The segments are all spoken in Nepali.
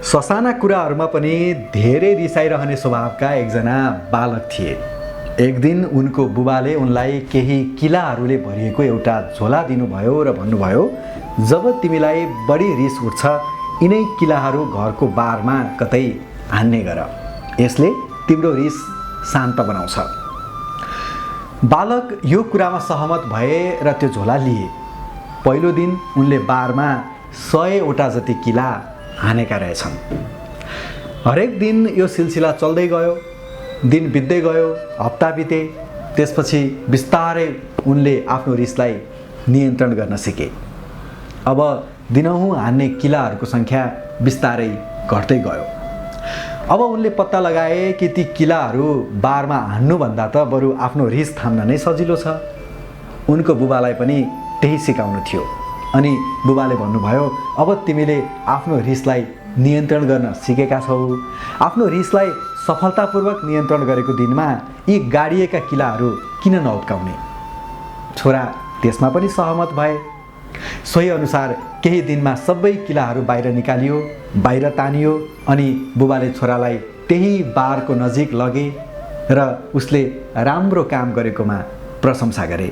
ससाना कुराहरूमा पनि धेरै रिसाइरहने स्वभावका एकजना बालक थिए। एक दिन उनको बुबाले उनलाई केही किलाहरूले भरिएको एउटा झोला दिनुभयो र भन्नुभयो, जब तिमीलाई बढी रिस उठ्छ यिनै किलाहरू घरको बारमा कतै हान्ने गर, यसले तिम्रो रिस शान्त बनाउँछ। बालक यो कुरामा सहमत भए र त्यो झोला लिए। पहिलो दिन उनले बारमा 100वटा जति किला हानेका रहेछन्। हरेक दिन यो सिलसिला चल्दै गयो। दिन बित्दै गयो, हप्ता बिते। त्यसपछि बिस्तारै उनले आफ्नो रिसलाई नियन्त्रण गर्न सिके। अब दिनहुँ हान्ने किलाहरूको सङ्ख्या बिस्तारै घट्दै गयो। अब उनले पत्ता लगाए कि ती किलाहरू बारमा हान्नुभन्दा त बरु आफ्नो रिस थाम्न नै सजिलो छ। उनको बुबालाई पनि त्यही सिकाउनु थियो। अनि बुबाले भन्नुभयो, अब तिमीले आफ्नो रिसलाई नियन्त्रण गर्न सिकेका छौ। आफ्नो रिसलाई सफलतापूर्वक नियन्त्रण गरेको दिनमा यी गाडिएका किलाहरू किन नउत्काउने। छोरा त्यसमा पनि सहमत भए। सोही अनुसार केही दिनमा सबै किलाहरू बाहिर निकालियो, बाहिर तानियो। अनि बुबाले छोरालाई त्यही बारको नजिक लगे र उसले राम्रो काम गरेकोमा प्रशंसा गरे।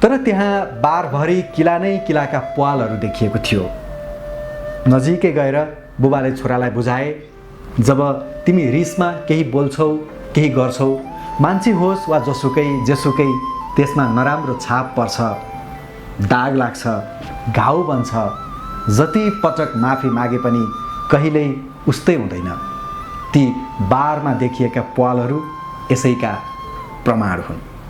तर त्यहाँ बारभरि किला नै किलाका प्वालहरू देखिएको थियो। नजिकै गएर बुबाले छोरालाई बुझाए, जब तिमी रिसमा केही बोल्छौ, केही गर्छौ, मान्छे होस् वा जेसुकै त्यसमा नराम्रो छाप पर्छ, दाग लाग्छ, घाउ बन्छ। जति पटक माफी मागे पनि कहिल्यै उस्तै हुँदैन। ती बारमा देखिएका प्वालहरू यसैका प्रमाण हुन्।